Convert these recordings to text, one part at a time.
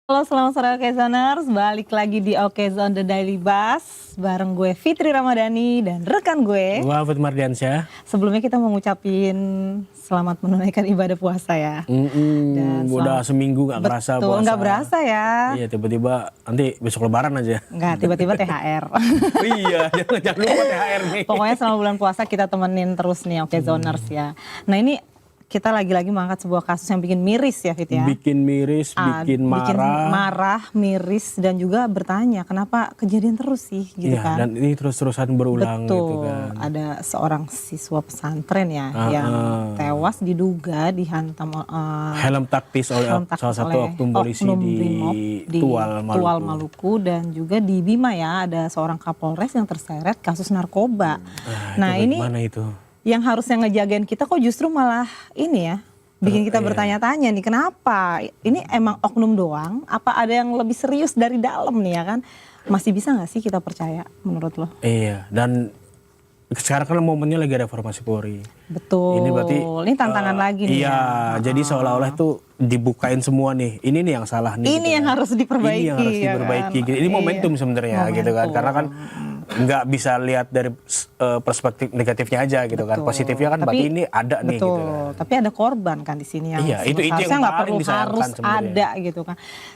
Halo, selamat sore Okezoners, balik lagi di Okezon The Daily Buzz bareng gue Fitri Ramadhani dan rekan gue. Wafat Mardiansyah. Sebelumnya kita mau ngucapin selamat menunaikan ibadah puasa ya. Dan Udah seminggu gak kerasa betul, puasa. nggak berasa ya. Iya, tiba-tiba nanti besok lebaran aja. Nggak, tiba-tiba THR. Oh iya, jangan lupa THR nih. Pokoknya selama bulan puasa kita temenin terus nih Okezoners ya. Nah ini kita lagi-lagi mengangkat sebuah kasus yang bikin miris ya Fit ya. Bikin miris, bikin marah. Marah, miris dan juga bertanya kenapa kejadian terus sih gitu Iya, kan. dan ini terus-terusan berulang Betul, gitu kan. ada seorang siswa pesantren ya yang tewas diduga dihantam Helm taktis oleh salah satu oknum polisi di Brimob Tual Maluku dan juga di Bima ya ada seorang Kapolres yang terseret kasus narkoba. Nah itu ini mana itu? yang harusnya ngejagain kita kok justru malah ini ya bikin kita bertanya-tanya nih kenapa ini emang oknum doang apa ada yang lebih serius dari dalam nih ya kan, masih bisa nggak sih kita percaya menurut lo? Iya, dan sekarang kan momennya lagi reformasi Polri. Betul, Ini berarti ini tantangan lagi nih iya, ya. jadi seolah-olah itu dibukain semua nih. Ini nih yang salah nih. Ini gitu yang kan. harus diperbaiki. Ini yang harus ya diperbaiki. kan? Ini momentum sebenarnya gitu kan. Karena kan nggak bisa lihat dari perspektif negatifnya aja gitu kan. Positifnya kan berarti ini ada nih betul, gitu kan. tapi ada korban kan di sini yang Iya, itu yang harusnya nggak paling perlu disayangkan harus sebenarnya. ada gitu kan.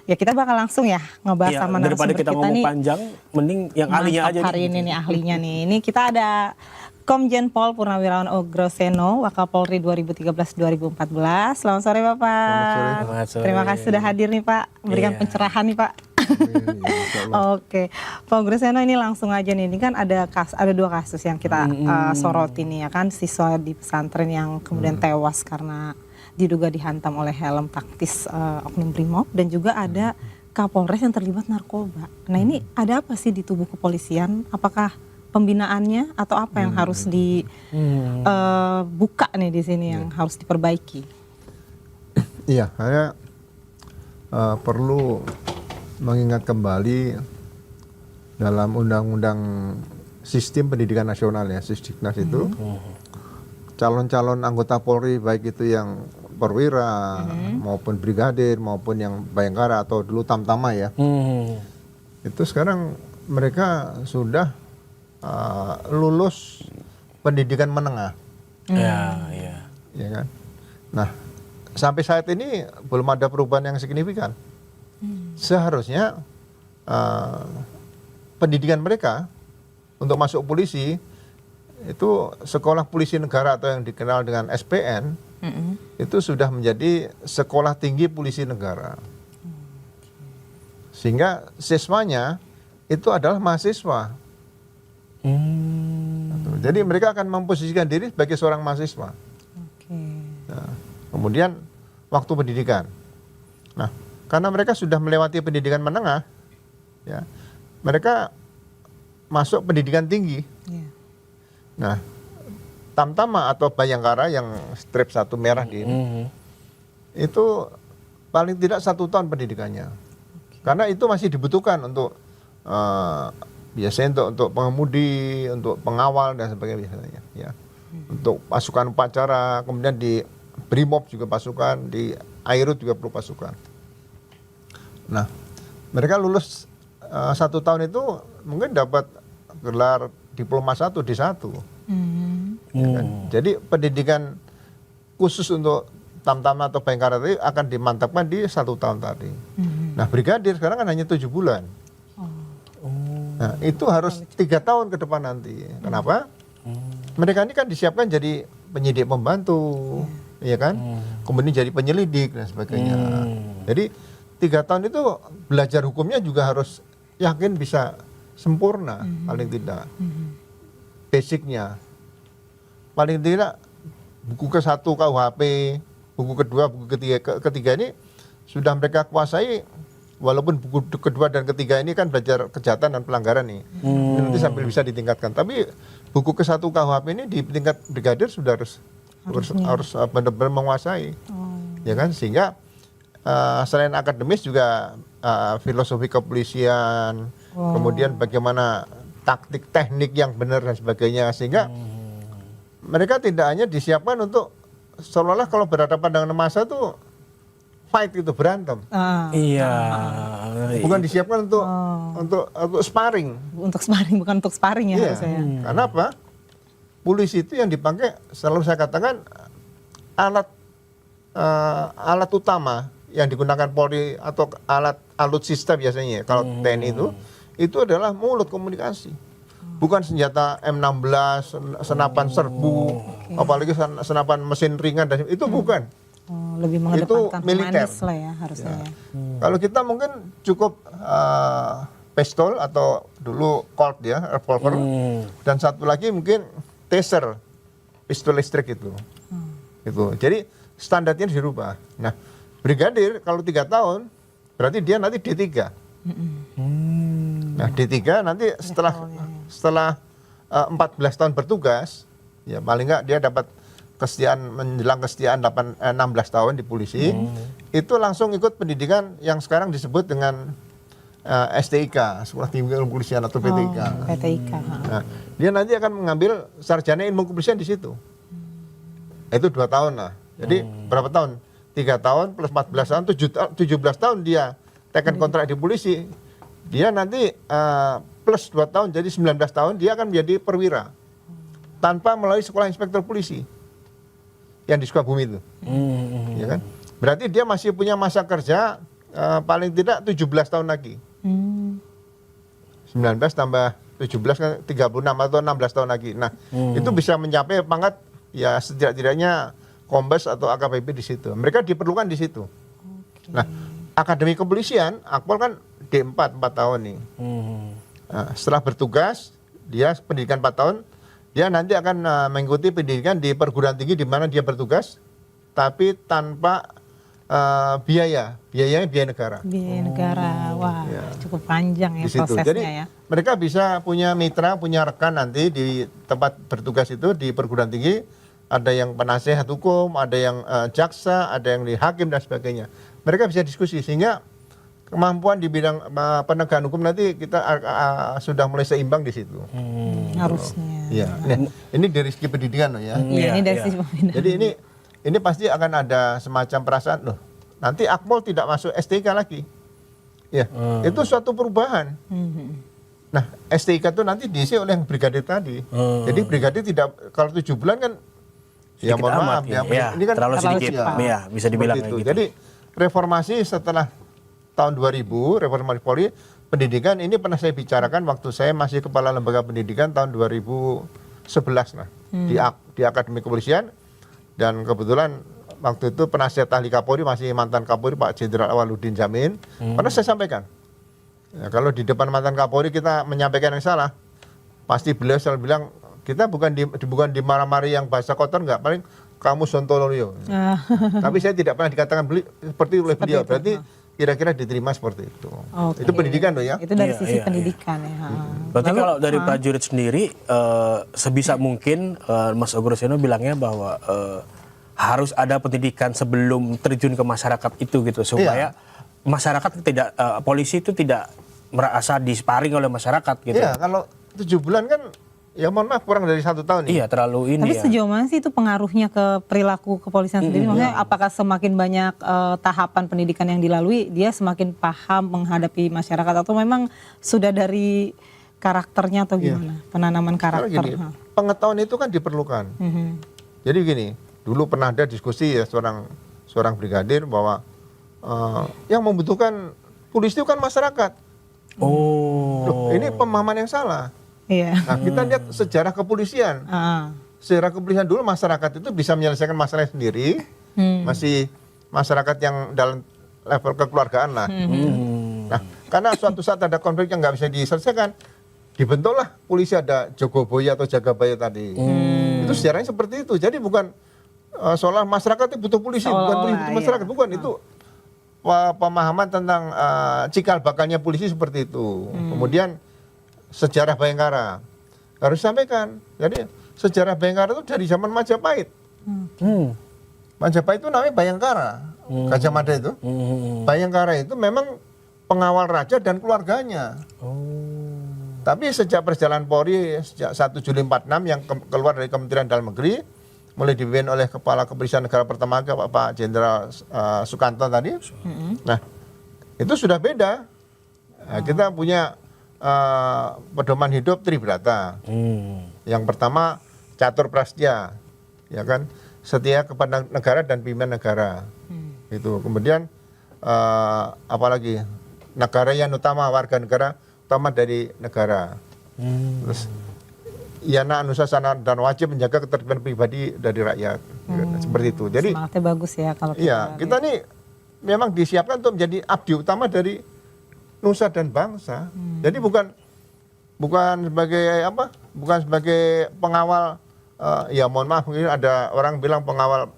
Ya kita bakal langsung ya ngebahas Iya, sama daripada narasumber kita ngomong nih. panjang, mending yang ahlinya Mantap aja hari nih. ini nih ahlinya nih. Ini kita ada Komjen Pol Purnawirawan Ogroseno, Wakapolri 2013-2014. Selamat sore Bapak. Selamat sore. Terima kasih sudah hadir nih Pak, memberikan pencerahan nih Pak. Oke, Pak Ogroseno ini langsung aja nih. Ini kan ada dua kasus yang kita soroti nih ya kan, siswa di pesantren yang kemudian tewas karena diduga dihantam oleh helm taktis oknum Brimob dan juga ada Kapolres yang terlibat narkoba. Nah ini ada apa sih di tubuh kepolisian? Apakah pembinaannya atau apa yang harus dibuka nih di sini yang harus diperbaiki? Iya, saya perlu mengingat kembali dalam Undang-Undang Sistem Pendidikan Nasional ya, Sisdiknas itu, calon-calon anggota Polri baik itu yang perwira maupun brigadir maupun yang bayangkara atau dulu tamtama ya, itu sekarang mereka sudah lulus pendidikan menengah. Ya, ya. Ya kan? Nah, sampai saat ini belum ada perubahan yang signifikan. Seharusnya pendidikan mereka untuk masuk polisi itu sekolah polisi negara atau yang dikenal dengan SPN itu sudah menjadi sekolah tinggi polisi negara. Sehingga siswanya itu adalah mahasiswa. Jadi mereka akan memposisikan diri sebagai seorang mahasiswa. Nah, kemudian waktu pendidikan. Nah, karena mereka sudah melewati pendidikan menengah, ya, mereka masuk pendidikan tinggi. Nah, tamtama atau bayangkara yang strip satu merah di ini, itu paling tidak 1 tahun pendidikannya. Karena itu masih dibutuhkan untuk biasanya untuk pengemudi, untuk pengawal dan sebagainya biasanya, ya. Untuk pasukan upacara, kemudian di Brimob juga pasukan, di Airut juga perlu pasukan. Nah, mereka lulus 1 tahun itu mungkin dapat gelar diploma 1 D1. Ya kan? Jadi pendidikan khusus untuk tamtama atau bayangkara tadi akan dimantapkan di 1 tahun tadi. Nah, brigadir sekarang kan hanya 7 bulan. Nah, itu harus 3 tahun ke depan nanti. Kenapa? Mereka ini kan disiapkan jadi penyidik pembantu, ya kan? Kemudian jadi penyelidik dan sebagainya. Jadi 3 tahun itu belajar hukumnya juga harus yakin bisa sempurna, paling tidak. Basicnya. Paling tidak buku ke-1 KUHP, buku kedua, buku ketiga ini sudah mereka kuasai. Walaupun buku kedua dan ketiga ini kan belajar kejahatan dan pelanggaran nih, nanti sambil bisa ditingkatkan. Tapi buku ke-1 KUHP ini di tingkat brigadir sudah harus benar-benar menguasai, ya kan? Sehingga selain akademis juga filosofi kepolisian, kemudian bagaimana taktik teknik yang benar dan sebagainya, sehingga mereka tidak hanya disiapkan untuk seolah-olah kalau berhadapan dengan massa tuh fight itu, berantem. Iya. Bukan disiapkan untuk sparring. Untuk sparring, bukan untuk sparring ya Iya. harusnya ya. Karena apa? Polisi itu yang dipakai, selalu saya katakan, alat utama yang digunakan Polri atau alat alutsista biasanya. Kalau TNI itu adalah mulut komunikasi. Bukan senjata M16, senapan serbu, apalagi senapan mesin ringan, dan itu bukan. Lebih mengedepankan militer. humanis lah ya harusnya ya. Kalau kita mungkin cukup pistol atau dulu Colt ya, revolver, dan satu lagi mungkin taser, pistol listrik itu. Gitu. Jadi standarnya dirubah. Nah, brigadir kalau 3 tahun berarti dia nanti D3. Nah, D3 nanti setelah 14 tahun bertugas, ya paling nggak dia dapat menjelang kesetiaan 16 tahun di polisi, itu langsung ikut pendidikan yang sekarang disebut dengan STIK, Sekolah Tinggi Ilmu Kepolisian atau PTIK. PTIK. Nah, dia nanti akan mengambil sarjana ilmu kepolisian di situ. Itu 2 tahun lah. Jadi berapa tahun? 3 tahun plus 14 tahun, 17 tahun dia tekan kontrak di polisi. Dia nanti plus 2 tahun jadi 19 tahun dia akan menjadi perwira. Tanpa melalui sekolah inspektur polisi yang di Sukabumi itu. Ya kan? Berarti dia masih punya masa kerja paling tidak 17 tahun lagi. 19 tambah 17 kan 36 atau 16 tahun lagi. Nah, itu bisa mencapai pangkat ya setidak-tidaknya Kombes atau AKBP di situ. Mereka diperlukan di situ. Nah, Akademi Kepolisian, Akpol kan D4 4 tahun nih. Nah, setelah bertugas, dia pendidikan 4 tahun, dia nanti akan mengikuti pendidikan di perguruan tinggi di mana dia bertugas, tapi tanpa biayanya biaya negara. Biaya negara, wah cukup panjang ya Di situ. prosesnya Jadi, ya. mereka bisa punya mitra, punya rekan nanti di tempat bertugas itu di perguruan tinggi. Ada yang penasehat hukum, ada yang jaksa, ada yang di hakim dan sebagainya. Mereka bisa diskusi sehingga kemampuan di bidang penegakan hukum nanti kita sudah mulai seimbang di situ. Harusnya. Ya, ini dari segi pendidikan loh ya. Iya, ini dari sisi pembinaan. Jadi ini pasti akan ada semacam perasaan loh. Nanti Akpol tidak masuk STIK lagi. Ya, itu suatu perubahan. Nah, STIK itu nanti diisi oleh yang brigadir tadi. Jadi brigadir tidak, kalau 7 bulan kan ya mohon maaf ya, ini kan terlalu sedikit ya, bisa dibilang itu. gitu. Jadi reformasi setelah tahun 2000, reformasi Polri, pendidikan ini pernah saya bicarakan waktu saya masih kepala lembaga pendidikan tahun 2011 nah, di Akademi Kepolisian, dan kebetulan waktu itu penasihat ahli Kapolri masih mantan Kapolri Pak Jenderal Awaludin Jamin. Pernah saya sampaikan, ya, kalau di depan mantan Kapolri kita menyampaikan yang salah, pasti beliau selalu bilang, kita bukan dimarah-marahi yang bahasa kotor, enggak, paling kamu sontoloyo. Tapi saya tidak pernah dikatakan seperti oleh beliau. Berarti kira-kira diterima seperti itu. Itu pendidikan loh ya. Itu dari sisi pendidikan ya. Berarti kalau dari prajurit sendiri sebisa mungkin Mas Ogo Rosiono bilangnya bahwa harus ada pendidikan sebelum terjun ke masyarakat itu gitu, supaya masyarakat tidak polisi itu tidak merasa disparing oleh masyarakat gitu. Iya, kalau 7 bulan kan ya mohon maaf kurang dari 1 tahun. Iya, terlalu ini. Tapi ya. sejauh mana sih itu pengaruhnya ke perilaku kepolisian sendiri? Maksudnya apakah semakin banyak tahapan pendidikan yang dilalui, dia semakin paham menghadapi masyarakat, atau memang sudah dari karakternya atau gimana? Penanaman karakter. Gini, pengetahuan itu kan diperlukan. Jadi gini, dulu pernah ada diskusi ya seorang brigadir bahwa yang membutuhkan polisi itu kan masyarakat. Loh, ini pemahaman yang salah. Iya. Nah, kita lihat sejarah kepolisian. Sejarah kepolisian dulu masyarakat itu bisa menyelesaikan masalah sendiri, masih masyarakat yang dalam level kekeluargaan lah. Nah, karena suatu saat ada konflik yang nggak bisa diselesaikan, dibentuklah polisi, ada Jogoboyo atau Jagabaya tadi. Itu sejarahnya seperti itu. Jadi bukan seolah masyarakat itu butuh polisi, bukan polisi butuh masyarakat, bukan itu. Pemahaman tentang cikal bakalnya polisi seperti itu. Kemudian sejarah Bayangkara harus disampaikan. Jadi sejarah Bayangkara itu dari zaman Majapahit. Majapahit itu namanya Bayangkara, Gajah Mada itu. Bayangkara itu memang pengawal raja dan keluarganya. Tapi sejak perjalanan Polri sejak 1 Juli 46 yang keluar dari Kementerian Dalam Negeri, mulai dipimpin oleh Kepala Kepolisian Negara pertama Pak Jenderal Sukanto tadi. Nah, itu sudah beda. Nah, kita punya pedoman hidup Tribrata. Yang pertama catur prastya, ya kan, setia kepada negara dan pimpinan negara. Itu. Kemudian apalagi negara yang utama, warga negara utama dari negara. Terus Yana Anusasana dan wajib menjaga ketertiban pribadi dari rakyat. Seperti itu. Jadi semangatnya bagus ya kalau iya, kita nih memang disiapkan untuk menjadi abdi utama dari nusa dan bangsa. Jadi bukan sebagai apa? Bukan sebagai pengawal. Ya mohon maaf, mungkin ada orang bilang pengawal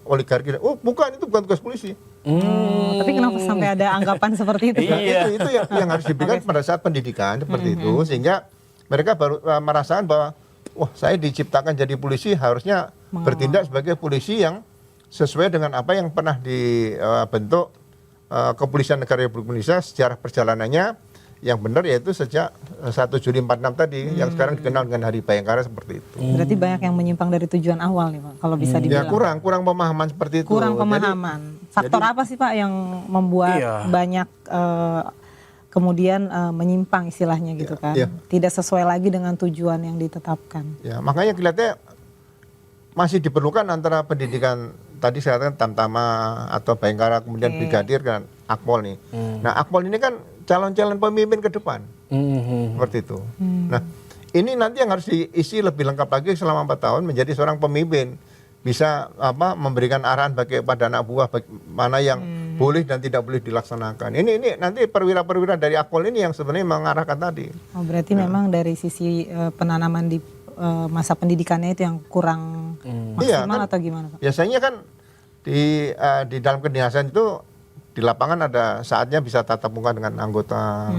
oligarki. Oh bukan, itu bukan tugas polisi. Tapi kenapa sampai ada anggapan seperti itu? Iya. Itu yang harus diberikan pada saat pendidikan seperti itu, sehingga mereka baru merasakan bahwa wah, saya diciptakan jadi polisi, harusnya bertindak sebagai polisi yang sesuai dengan apa yang pernah dibentuk Kepolisian Negara Republik Indonesia sejarah perjalanannya yang benar, yaitu sejak 1 Juli 46 tadi, yang sekarang dikenal dengan Hari Bayangkara seperti itu. Berarti banyak yang menyimpang dari tujuan awal nih Pak, kalau bisa Ya dibilang. kurang pemahaman seperti itu. Kurang pemahaman. Faktor apa sih Pak yang membuat banyak kemudian menyimpang istilahnya gitu kan? Tidak sesuai lagi dengan tujuan yang ditetapkan. Ya, makanya kelihatannya masih diperlukan antara pendidikan tadi saya katakan Tamtama atau Bayangkara, kemudian Brigadir kan Akpol nih. Nah, Akpol ini kan calon-calon pemimpin ke depan. Seperti itu. Nah, ini nanti yang harus diisi lebih lengkap lagi selama 4 tahun menjadi seorang pemimpin. Bisa memberikan arahan bagi pada anak buah mana yang boleh dan tidak boleh dilaksanakan. Ini nanti perwira-perwira dari Akpol ini yang sebenarnya mengarahkan tadi. Oh, berarti memang dari sisi penanaman di masa pendidikannya itu yang kurang maksimal atau gimana Pak? Biasanya kan di dalam kedinasan itu di lapangan ada saatnya bisa tatap muka dengan anggota.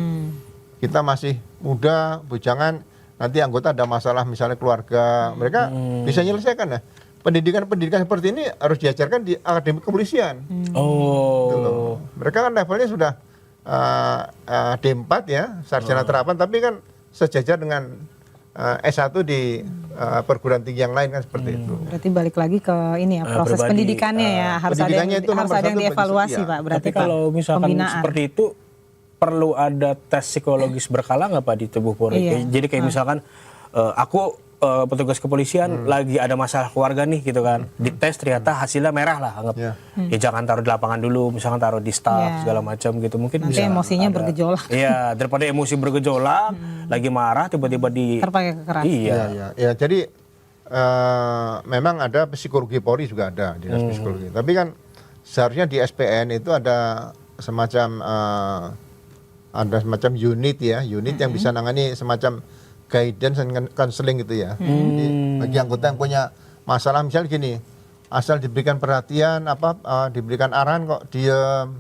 Kita masih muda, bujangan, nanti anggota ada masalah misalnya keluarga, mereka bisa menyelesaikan. Nah, pendidikan seperti ini harus diajarkan di akademi kepolisian. Gitu. Mereka kan levelnya sudah D4 ya, sarjana terapan, tapi kan sejajar dengan S1 di perguruan tinggi yang lain kan seperti itu. Berarti balik lagi ke ini ya, proses pendidikannya ya, harus ada yang dievaluasi Pak. Berarti tapi kalau misalkan seperti itu perlu ada tes psikologis berkala nggak Pak di tubuh Polri? Jadi kayak misalkan aku petugas kepolisian lagi ada masalah keluarga nih gitu kan, dites ternyata hasilnya merah lah, anggap ya jangan taruh di lapangan dulu, misalkan taruh di staff segala macam gitu, mungkin nanti bisa emosinya bergejolak. Iya, daripada emosi bergejolak lagi marah tiba-tiba terpakai kekerasan. Iya, jadi memang ada psikologi Polri juga ada dinas psikologi, tapi kan seharusnya di SPN itu ada semacam unit yang bisa nangani semacam guidance dan counseling gitu ya. Jadi bagi anggota yang punya masalah misalnya gini, asal diberikan perhatian diberikan arahan kok diem,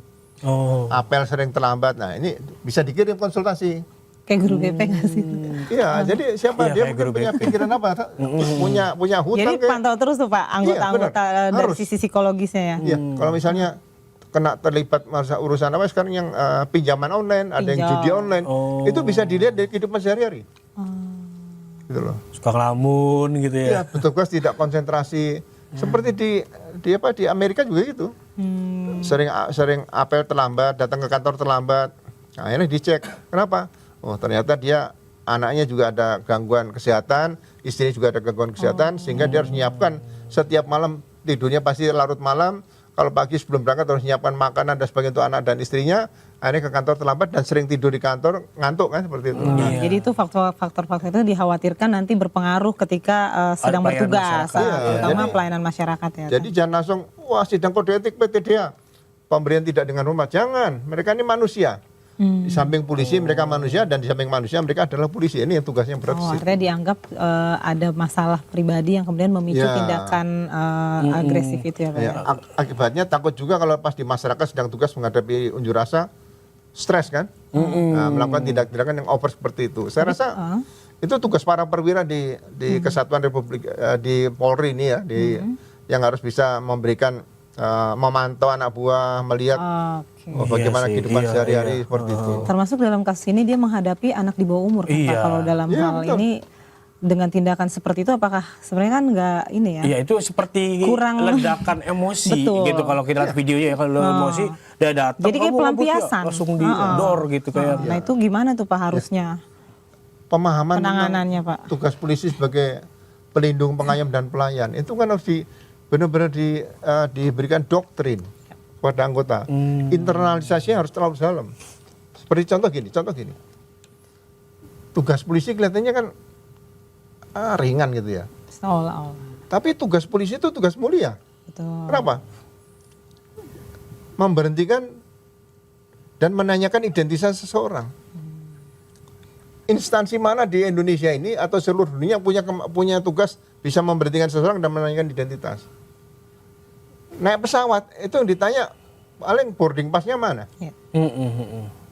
apel sering terlambat. Nah, ini bisa dikirim konsultasi. Kayak guru BP nggak sih? Iya, jadi siapa dia mungkin punya pikiran apa? punya hutang. Jadi pantau terus tuh Pak anggota-anggota dari sisi psikologisnya ya. Iya, kalau misalnya kena terlibat masa urusan apa sekarang yang pinjaman online, ada yang judi online, itu bisa dilihat dari kehidupan sehari-hari. Gitu loh. Suka ngelamun gitu ya. Iya, petugas tidak konsentrasi. Seperti di Amerika juga gitu. Sering apel terlambat, datang ke kantor terlambat. Nah, akhirnya dicek. Kenapa? Oh, ternyata dia anaknya juga ada gangguan kesehatan, istrinya juga ada gangguan kesehatan, sehingga dia harus menyiapkan setiap malam tidurnya pasti larut malam. Kalau pagi sebelum berangkat harus menyiapkan makanan dan sebagainya untuk anak dan istrinya. Akhirnya ke kantor terlambat dan sering tidur di kantor, ngantuk kan seperti itu. Jadi itu faktor-faktor itu dikhawatirkan nanti berpengaruh ketika sedang bertugas, terutama pelayanan masyarakat ya. Jadi jangan langsung, wah sidang kode etik PTDA, pemberian tidak dengan hormat. Jangan, mereka ini manusia. Di samping polisi mereka manusia, dan di samping manusia mereka adalah polisi. Ini yang tugasnya berat. Artinya dianggap ada masalah pribadi yang kemudian memicu tindakan agresif itu ya Pak. Ya, akibatnya takut juga kalau pas di masyarakat sedang tugas menghadapi unjuk rasa, stres kan, melakukan tindakan yang over seperti itu. Saya rasa itu tugas para perwira di Kesatuan Republik di Polri ini ya, yang harus bisa memberikan memantau anak buah, melihat bagaimana kehidupan sehari-hari seperti itu. Termasuk dalam kasus ini dia menghadapi anak di bawah umur kan Pak. Kalau dalam hal ini dengan tindakan seperti itu apakah sebenarnya kan nggak ini ya? Iya, itu seperti Kurang- ledakan emosi Betul. gitu kalau kita lihat videonya ya, kalau emosi dia datang Jadi kayak "Kamu ngabut ya?" pelampiasan. langsung di door gitu kayak. Nah itu gimana tuh Pak harusnya Pemahaman tentang penanganannya Pak? tugas polisi sebagai pelindung, pengayom dan pelayan itu kan harus benar-benar diberikan doktrin kepada anggota. Internalisasinya harus terlalu dalam. Seperti contoh gini. Tugas polisi kelihatannya kan ringan gitu ya. Seolah-olah. Tapi tugas polisi itu tugas mulia. Betul. Kenapa? Memberhentikan dan menanyakan identitas seseorang. Instansi mana di Indonesia ini atau seluruh dunia punya tugas bisa memberhentikan seseorang dan menanyakan identitas? Naik pesawat itu yang ditanya paling boarding passnya mana? Ya.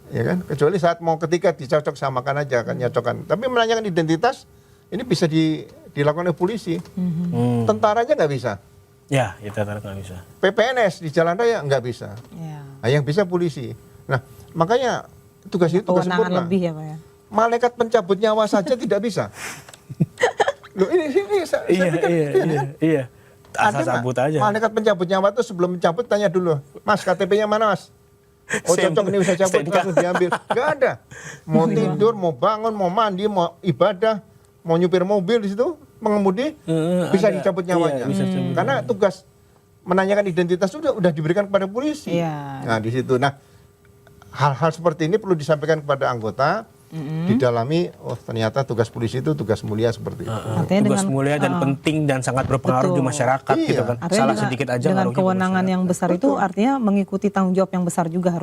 Ya kan? Kecuali saat mau ketika dicocok samakan aja kan, nyocokan. Tapi menanyakan identitas ini bisa dilakukan oleh polisi. Tentara aja nggak bisa. Ya, kita tarik nggak bisa. PPNS di jalan raya nggak bisa. Ya. Nah, yang bisa polisi. Nah, makanya tugas itu tugas Kewenangan sempurna. lebih ya Pak ya. Malaikat pencabut nyawa saja tidak bisa. Loh ini saya pikir itu ya. Iya. Ada Asal nggak? sabut aja. Malaikat pencabut nyawa itu sebelum mencabut tanya dulu, Mas KTP-nya mana Mas? Oh cocok ini bisa cabut STNK. langsung diambil. Gak ada. Mau tidur, mau bangun, mau mandi, mau ibadah, mau nyupir mobil di situ, mengemudi bisa ada. dicabut nyawanya. Iya, bisa dicabut. Karena tugas menanyakan identitas itu udah diberikan kepada polisi. Iya. Nah di situ. Nah hal-hal seperti ini perlu disampaikan kepada anggota. Didalami, oh ternyata tugas polisi itu tugas mulia seperti itu. Artinya Tugas dengan- mulia dan penting dan sangat berpengaruh di Betul. masyarakat gitu Iya. kan. Artinya Salah dengan- sedikit aja dengan ngaruh juga kewenangan masyarakat. yang besar itu artinya mengikuti tanggung jawab yang besar juga harus